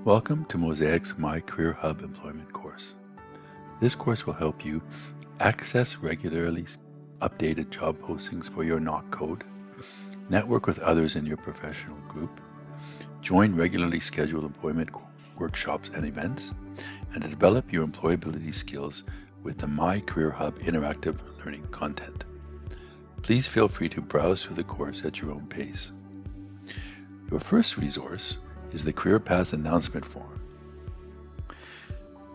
Welcome to Mosaic's My Career Hub employment course. This course will help you access regularly updated job postings for your knock code, network with others in your professional group, join regularly scheduled employment workshops and events, and to develop your employability skills with the My Career Hub interactive learning content. Please feel free to browse through the course at your own pace. Your first resource is the Career Paths announcement form.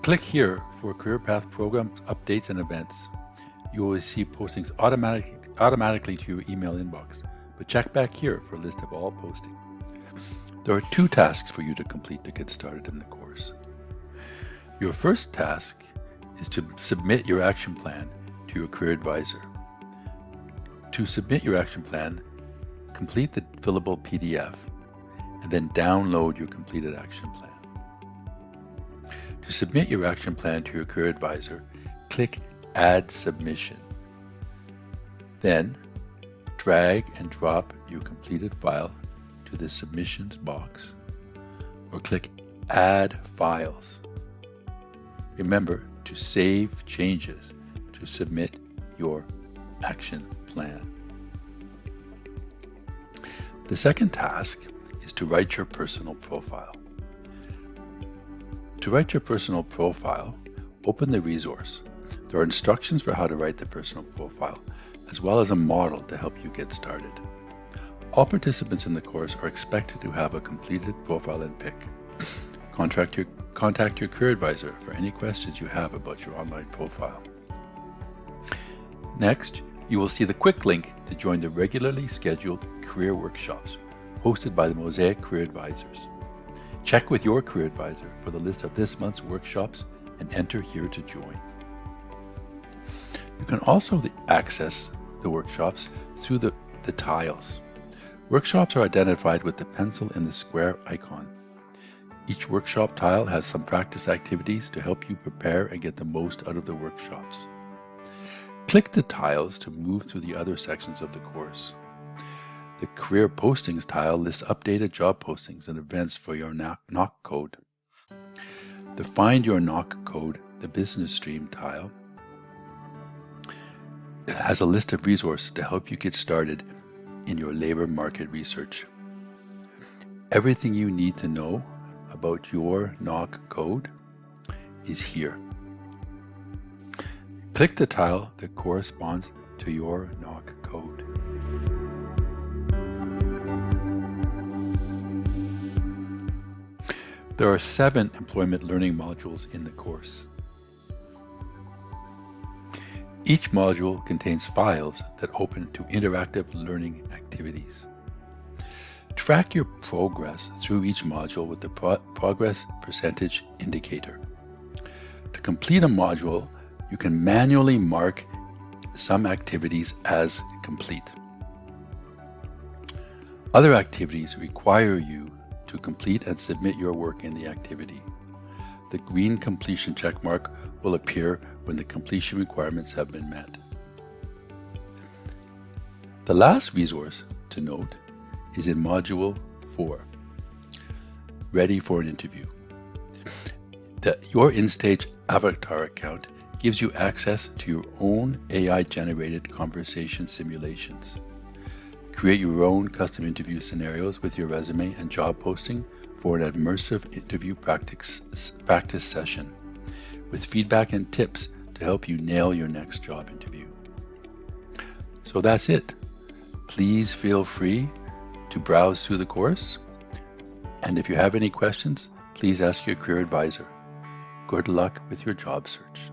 Click here for Career Path programs, updates, and events. You will receive postings automatically to your email inbox, but check back here for a list of all postings. There are 2 tasks for you to complete to get started in the course. Your first task is to submit your action plan to your career advisor. To submit your action plan, complete the fillable PDF and then download your completed action plan. To submit your action plan to your career advisor, click Add Submission. Then drag and drop your completed file to the Submissions box or click Add Files. Remember to save changes to submit your action plan. The second task is to write your personal profile. To write your personal profile, open the resource. There are instructions for how to write the personal profile, as well as a model to help you get started. All participants in the course are expected to have a completed profile and pic. Contact your career advisor for any questions you have about your online profile. Next, you will see the quick link to join the regularly scheduled career workshops hosted by the Mosaic Career Advisors. Check with your career advisor for the list of this month's workshops and enter here to join. You can also access the workshops through the tiles. Workshops are identified with the pencil in the square icon. Each workshop tile has some practice activities to help you prepare and get the most out of the workshops. Click the tiles to move through the other sections of the course. The Career Postings tile lists updated job postings and events for your knock code. The Find Your Knock Code, the Business Stream tile, has a list of resources to help you get started in your labor market research. Everything you need to know about your knock code is here. Click the tile that corresponds to your knock code. There are 7 employment learning modules in the course. Each module contains files that open to interactive learning activities. Track your progress through each module with the progress percentage indicator. To complete a module, you can manually mark some activities as complete. Other activities require you to complete and submit your work in the activity. The green completion checkmark will appear when the completion requirements have been met. The last resource to note is in Module 4, Ready for an Interview. Your InStage avatar account gives you access to your own AI-generated conversation simulations. Create your own custom interview scenarios with your resume and job posting for an immersive interview practice session with feedback and tips to help you nail your next job interview. So that's it. Please feel free to browse through the course, and if you have any questions, please ask your career advisor. Good luck with your job search.